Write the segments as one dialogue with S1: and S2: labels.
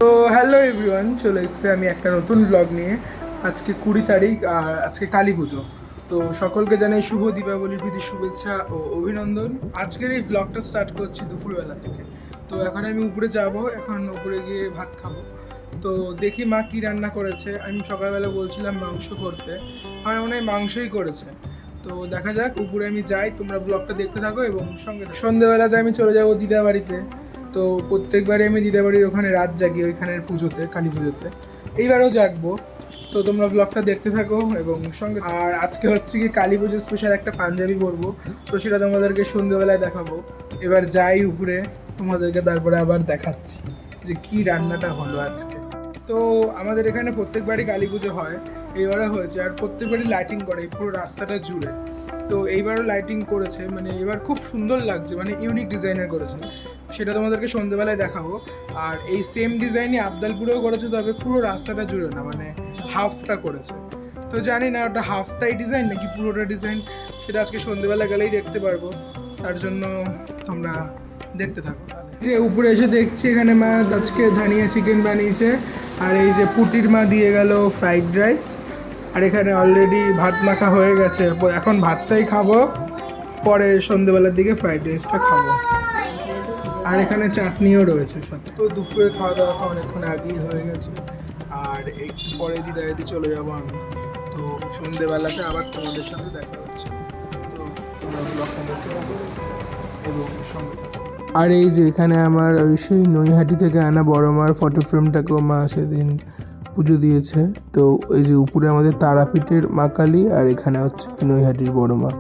S1: তো hello everyone, চলে এসেছি আমি একটা নতুন ব্লগ নিয়ে। আজকে 20 তারিখ আর আজকে কালী পুজো। তো সকলকে জানাই শুভ দীপাবলির প্রীতি শুভেচ্ছা ও অভিনন্দন। আজকের এই ব্লগটা স্টার্ট করছি দুপুরবেলা থেকে। তো এখন আমি উপরে যাব, এখন উপরে গিয়ে ভাত খাবো। তো দেখি মা কি রান্না করেছে। আমি সকালবেলা বলছিলাম মাংস করতে, আমার মনে হয় মাংসই করেছে। তো দেখা যাক, উপরে আমি যাই, তোমরা ব্লগটা দেখতে থাকো এবং সঙ্গে সন্ধ্যেবেলাতে আমি চলে যাবো দিদা বাড়িতে। তো প্রত্যেকবারই আমি দিদাবাড়ির ওখানে রাত জাগি ওইখানের পুজোতে, কালী পুজোতে। এইবারও জাগবো। তো তোমরা ব্লগটা দেখতে থাকো এবং সঙ্গে। আর আজকে হচ্ছে কি কালী পুজো স্পেশাল একটা পাঞ্জাবি পরবো, তো সেটা তোমাদেরকে সন্ধ্যেবেলায় দেখাবো। এবার যাই উপরে, তোমাদেরকে তারপরে আবার দেখাচ্ছি যে কি রান্নাটা হলো আজকে। তো আমাদের এখানে প্রত্যেকবারই কালী পুজো হয়, এইবারও হয়েছে। আর প্রত্যেকবারই লাইটিং করে এই পুরো রাস্তাটা জুড়ে। তো এইবারও লাইটিং করেছে, মানে এবার খুব সুন্দর লাগছে, মানে ইউনিক ডিজাইনের করেছে। সেটা তোমাদেরকে সন্ধ্যেবেলায় দেখাবো। আর এই সেম ডিজাইনই আবদালপুরেও করেছে, তবে পুরো রাস্তাটা জুড়ে না, মানে হাফটা করেছে। তো জানি না ওটা হাফটাই ডিজাইন নাকি পুরোটা ডিজাইন, সেটা আজকে সন্ধ্যেবেলা গেলেই দেখতে পারবো। তার জন্য তোমরা দেখতে থাকো। যে উপরে এসে দেখছি এখানে মা আজকে ধানিয়া চিকেন বানিয়েছে, আর এই যে পুটির মা দিয়ে গেল ফ্রাইড রাইস। আর এখানে অলরেডি ভাত মাখা হয়ে গেছে, এখন ভাতটাই খাবো, পরে সন্ধ্যেবেলার দিকে ফ্রাইড রাইসটা খাবো। আর এখানে চাটনিও রয়েছে সাথে। তো দুপুরে খাওয়া দাওয়া তো অনেকক্ষণ আগেই হয়ে গেছে, আর একটু পরে দিদাইতে চলে যাব আমি। তো সন্ধ্যেবেলাতে আবার তোমাদের সাথে দেখা হচ্ছে। তো তোমরা ব্লগটা দেখতে থাকো এবং সঙ্গে থাকো। আর এই যে এখানে আমার ওই সেই নৈহাটি থেকে আনা বড় মার ফটো ফ্রেমটাকেও মা সেদিন পুজো দিয়েছে। তো এই যে উপরে আমাদের তারাপীঠের মা কালী, আর এখানে হচ্ছে নৈহাটির বড় মা।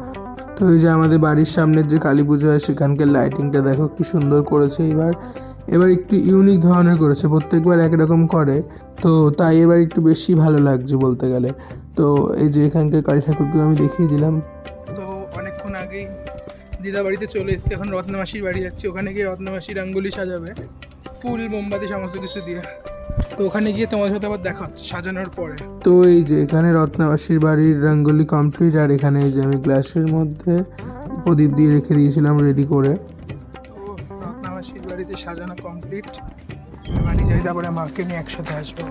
S1: তো এই যে আমাদের বাড়ির সামনের যে কালী পুজো হয় সেখানকার লাইটিংটা দেখো কি সুন্দর করেছে। এবার একটু ইউনিক ধরনের করেছে, প্রত্যেকবার একরকম করে, তো তাই এবার একটু বেশি ভালো লাগছে বলতে গেলে। তো এই যে এখানকার কালী ঠাকুরকে আমি দেখিয়ে দিলাম। তো অনেকক্ষণ আগেই দিদা বাড়িতে চলে এসেছি, এখন রত্নমাসির বাড়ি যাচ্ছি। ওখানে গিয়ে রত্নমাসি রঙ্গোলি সাজাবে ফুল মোমবাতি সমস্ত কিছু দিয়ে। তো ওখানে গিয়ে তোমাদের সাথে আবার দেখা হচ্ছে সাজানোর পরে। তো এই যে এখানে রত্নমাসির বাড়ির রঙ্গোলি কমপ্লিট, আর এখানে এই যে আমি গ্লাসের মধ্যে প্রদীপ দিয়ে রেখে দিয়েছিলাম রেডি করে। তো রত্নমাসির বাড়িতে সাজানো কমপ্লিট, বাড়ি যাই, তারপরে মাকে নিয়ে একসাথে আসবো।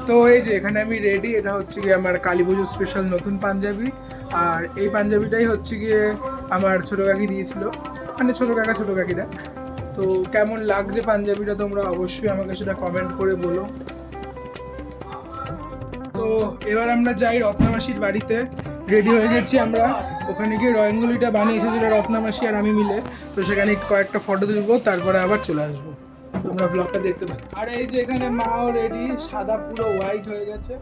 S1: তো এই যে এখানে আমি রেডি, এটা হচ্ছে গিয়ে আমার কালী পুজো স্পেশাল নতুন পাঞ্জাবি। আর এই পাঞ্জাবিটাই হচ্ছে গিয়ে আমার ছোটো কাকি দিয়েছিল, মানে ছোটো কাকা ছোটো কাকিরা। তো কেমন লাগছে পাঞ্জাবিটা তোমরা অবশ্যই আমাকে সেটা কমেন্ট করে বলো। তো এবার আমরা যাই রত্নমাসির বাড়িতে, রেডি হয়ে গেছি আমরা। ওখানে গিয়ে রঙ্গোলিটা বানিয়েছে যেটা রত্নমাসি আর আমি মিলে, তো সেখানে কয়েকটা ফটো তুলবো, তারপরে আবার চলে আসবো। তোমরা ব্লগটা দেখতে পাচ্ছ। আর এই যে এখানে মাও রেডি, সাদা পুরো হোয়াইট হয়ে গেছে,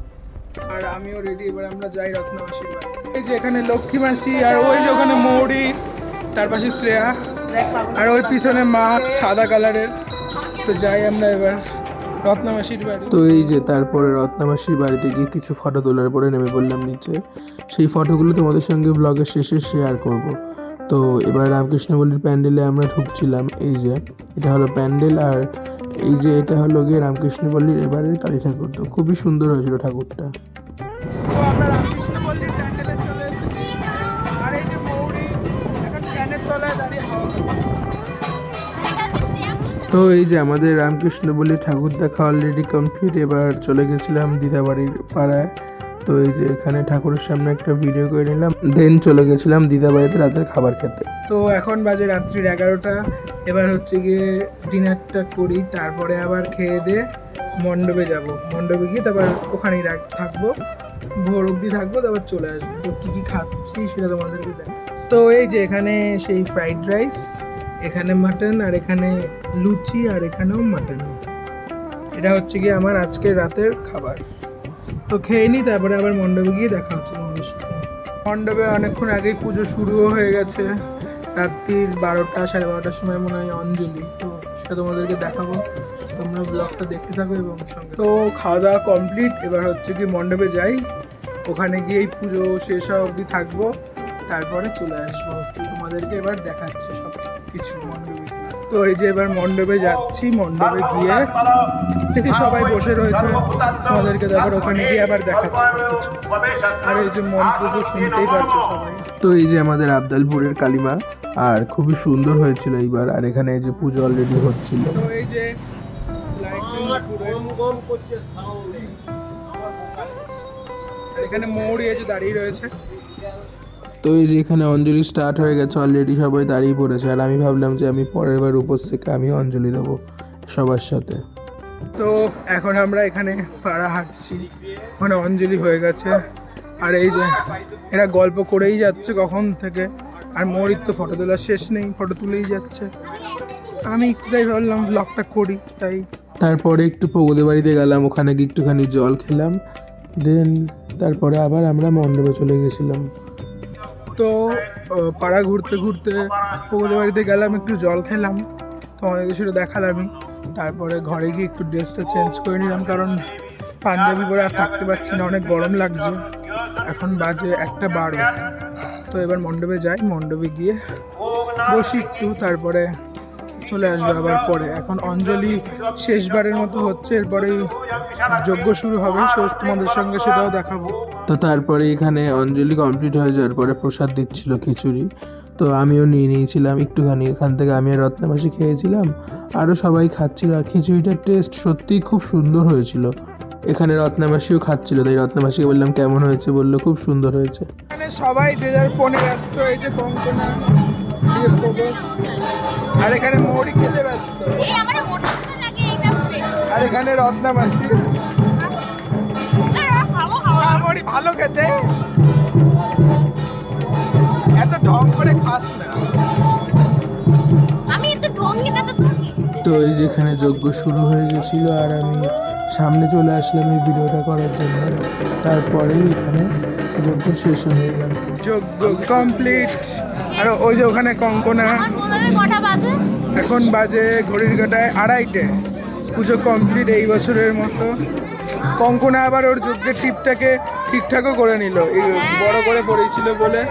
S1: আর আমিও রেডি। এবার আমরা যাই রত্নমাসির বাড়ি। এই যে এখানে লক্ষ্মী মাসি, আর ওই যে ওখানে মৌরি, তার পাশে শ্রেয়া, আর ওই পিছনে মা সাদা কালারের। তো যাই আমরা এবার রত্নমাসির বাড়ি। তো এই যে তারপরে রত্নমাসির বাড়িতে গিয়ে কিছু ফটো তোলার পরে নেমে পড়লাম নিচে। সেই ফটোগুলো তোমাদের সঙ্গে ব্লগের শেষে শেয়ার করব। তো এবার রামকৃষ্ণপল্লির প্যান্ডেলে আমরা ঢুকছিলাম। এই যে এটা হলো প্যান্ডেল, আর এই যে এটা হলো গিয়ে রামকৃষ্ণপল্লির এবারের কালী ঠাকুর। তো খুবই সুন্দর হয়েছিল ঠাকুরটা। তো আমরা রামকৃষ্ণপল্লির প্যান্ডেলে চলে এসেছি, আর এই যে মৌরি এখন ফ্যানের তলায় দাঁড়িয়ে হাওয়া খাচ্ছে। তো এই যে আমাদের রামকৃষ্ণপল্লির ঠাকুর দেখা অলরেডি কমপ্লিট। এবার চলে গেছিলাম দিদাবাড়ির পাড়ায়। তো এই যে এখানে ঠাকুরের সামনে একটা ভিডিও করে নিলাম, দেন চলে গেছিলাম দিদাবাড়িতে রাতের খাবার খেতে। তো এখন বাজে রাত্রির 11টা। এবার হচ্ছে গিয়ে ডিনারটা করি, তারপরে আবার খেয়ে দিয়ে মণ্ডপে যাব। মণ্ডপে গিয়ে তারপর ওখানেই থাকবো, ভোর অবধি থাকবো, তারপর চলে আসবো। তো কী কী খাচ্ছি সেটা তোমাদেরকে দেখ। তো এই যে এখানে সেই ফ্রাইড রাইস, এখানে মাটন, আর এখানে লুচি, আর এখানেও মাটন। এটা হচ্ছে গিয়ে আমার আজকের রাতের খাবার। তো খেয়ে নিই, তারপরে আবার মণ্ডপে গিয়ে দেখা হচ্ছে তোমাদের সাথে। মণ্ডপে অনেকক্ষণ আগেই পুজো শুরুও হয়ে গেছে, রাত্রির 12টা 12:30টার সময় মনে হয় অঞ্জলি। তো সেটা তোমাদেরকে দেখাবো, তোমরা ব্লগটা দেখতে থাকো এবং সঙ্গে। তো খাওয়া দাওয়া কমপ্লিট, এবার হচ্ছে কি মণ্ডপে যাই, ওখানে গিয়ে এই পুজো শেষ হওয়া অবধি থাকবো, তারপরে চলে আসবো। তোমাদেরকে এবার দেখাচ্ছি সব কিছু মণ্ডপে। তো এই যে এবার মণ্ডপে যাচ্ছি, মণ্ডপে গিয়ে দেখি সবাই বসে রয়েছে, তোমাদেরকে তারপর ওখানে গিয়ে আবার দেখাচ্ছি সবকিছু। আর এই যে মন্ত্র তো শুনতেই পাচ্ছ সবাই। তো এই যে আমাদের আবদালপুরের কালীমা, আর খুবই সুন্দর হয়েছিল এইবার। আর এখানে এই যে পুজো অলরেডি হচ্ছিল। তো এই যে লাইটিং আর এখানে মৌরি এসে দাঁড়িয়ে রয়েছে। তো এই যেখানে অঞ্জলি স্টার্ট হয়ে গেছে অলরেডি, সবাই দাঁড়িয়ে পড়েছে। আর আমি ভাবলাম যে আমি পরের বার উপর থেকে আমি অঞ্জলি দেবো সবার সাথে। তো এখন আমরা এখানে পাড়া হাঁটছি, ওখানে অঞ্জলি হয়ে গেছে। আর এই যে এরা গল্প করেই যাচ্ছে কখন থেকে, আর মৌরির তো ফটো তোলার শেষ নেই, ফটো তুলেই যাচ্ছে। আমি তাই ভাবলাম ব্লগটা করি তাই। তারপরে একটু পগোদের বাড়িতে গেলাম, ওখানে গিয়ে একটুখানি জল খেলাম, দেন তারপরে আবার আমরা মণ্ডপে চলে গেছিলাম। তো পাড়া ঘুরতে ঘুরতে পগোদের বাড়িতে গেলাম, একটু জল খেলাম, তোমাদেরকে সেটা দেখালামই। তারপরে ঘরে গিয়ে একটু ড্রেসটা চেঞ্জ করে নিলাম, কারণ পাঞ্জাবি পরে আর থাকতে পারছি না, অনেক গরম লাগছে। এখন বাজে 1:12। তো এবার মণ্ডপে যাই, মণ্ডপে গিয়ে বসি একটু, তারপরে চলে আসবে আবার পরে। এখন অঞ্জলি শেষবারের মতো হচ্ছে, এরপরেই যজ্ঞ শুরু হবে, তোমাদের সঙ্গে সেটাও দেখাবো। তো তারপরে এখানে অঞ্জলি কমপ্লিট হয়ে যাওয়ার পরে প্রসাদ দিচ্ছিল খিচুড়ি, তো আমিও নিয়ে নিয়েছিলাম একটুখানি। এখান থেকে আমি আর রত্নামাসি খেয়েছিলাম, আরও সবাই খাচ্ছিল। আর খিচুড়িটার টেস্ট সত্যিই খুব সুন্দর হয়েছিল। এখানে রত্নামাসিও খাচ্ছিল, তাই রত্নামাসিকে বললাম কেমন হয়েছে, বললো খুব সুন্দর হয়েছে। এখানে সবাই যে যার ফোনে ব্যস্ত, এই যে কঙ্কনা, আর এখানে মৌরি খেতে ব্যস্ত, আর এখানে রত্নামাসি। মৌরি ভালো খেতে, এত ঢং করে খাস না। তো এই যেখানে যজ্ঞ শুরু হয়ে গেছিল, আর আমি সামনে চলে আসলাম এই ভিডিওটা করার জন্য। তারপরেই এখানে যজ্ঞ শেষ হয়ে গেল, যজ্ঞ কমপ্লিট। আর ওই যে ওখানে কঙ্কনা, এখন বাজে ঘড়ির কাঁটায় 2:30। পুজো কমপ্লিট এই বছরের মতো। কঙ্কনা আবার ওর যজ্ঞের টিপটাকে ঠিকঠাকও করে নিল, বড় করে পড়েছিল বলে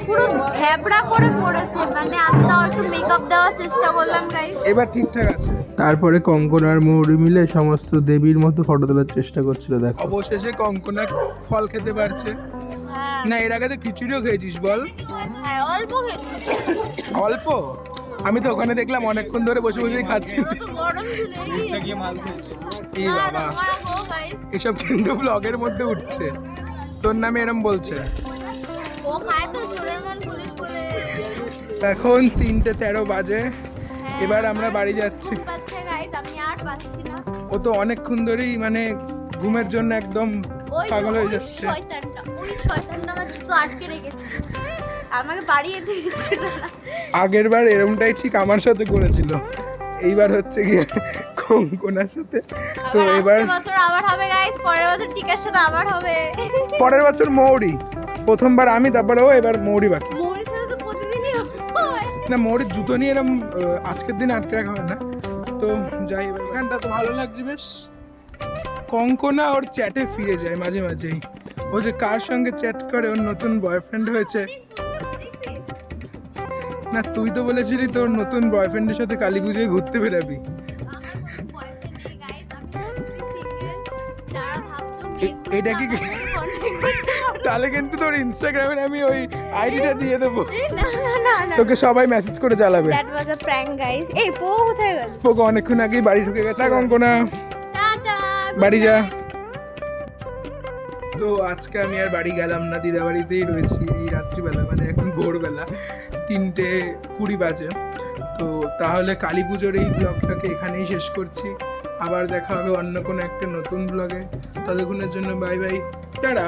S2: পুরো ধ্যাবড়া করে পড়েছে, মানে আমি তাও একটু মেকআপ দেওয়ার চেষ্টা করলাম গাইস,
S1: এবার ঠিকঠাক আছে। তারপরে কঙ্কনা আর মৌরি মিলে সমস্ত দেবীর মতো ফটো তোলার চেষ্টা করছিল। দেখো অবশেষে কঙ্কনা ফল খেতে পারছে। না এর আগে তো খিচুড়িও খেয়েছিস বল?
S2: হ্যাঁ অল্প খেয়েছি।
S1: অল্প? আমি তো ওখানে দেখলাম অনেকক্ষণ ধরে বসে বসেই খাচ্ছি।
S2: গরম ছিল
S1: এই বাবা, এসব কিন্তু ব্লগের মধ্যে উঠছে, তোর নামে এরম বলছে।
S2: ও খায় তো চোরের মন পুলিশ বলে।
S1: এখন 3:13 বাজে, এবার আমরা বাড়ি যাচ্ছি।
S2: আমি আর পাচ্ছি না।
S1: ও তো অনেকক্ষণ ধরেই মানে ঘুমের জন্য একদম পাগল হয়ে যাচ্ছে।
S2: ওই শয়তানটা আমার জুতো আটকে রেখেছে, আমাকে বাড়িয়ে দিচ্ছিল না।
S1: আগের বার এরকমটাই ঠিক আমার সাথে করেছিল, এইবার হচ্ছে গিয়ে কঙ্কনার সাথে। তো এবার
S2: বছর আবার হবে গাইস, পরের বছর টিকার সাথে আবার হবে।
S1: পরের বছর মৌরি, প্রথমবার আমি, তারপরে ও, এবার মৌরি বাকি।
S2: মৌরির সাথে তো প্রতিদিনই হয়
S1: না, মৌরির জুতো নিয়ে এরকম আজকের দিন আটকে রাখা হয় না। তো যাই, এবার এখানটা তো ভালো লাগছে বেশ। কঙ্কনা ওর চ্যাটে ফিরে যায় মাঝে মাঝেই, ও যে কার সঙ্গে চ্যাট করে, ওর নতুন বয়ফ্রেন্ড হয়েছে। না তুই তো বলেছিলি তোর নতুন বয়ফ্রেন্ডের সাথে কালী পুজোয় ঘুরতে বেরাবি। এটা কি? তাহলে কিন্তু তোর ইনস্টাগ্রামে আমি ওই আইডিটা দিয়ে দেবো, তোকে সবাই মেসেজ করে জ্বালাবে।
S2: That was a prank guys. এই পো কোথায় গেল?
S1: পোকো অনেকক্ষণ আগেই বাড়ি ঢুকে গেছে। কঙ্কনা
S2: টাটা,
S1: বাড়ি যা। তো আজকে আমি আর বাড়ি গেলাম না, দিদা বাড়িতেই রয়েছি এই রাত্রিবেলা, মানে এখন ভোরবেলা 3:20 বাজে। তো তাহলে কালী পুজোর এই ব্লগটাকে এখানেই শেষ করছি। আবার দেখা হবে অন্য কোনো একটা নতুন ব্লগে। ততক্ষণের জন্য বাই বাই, টাটা।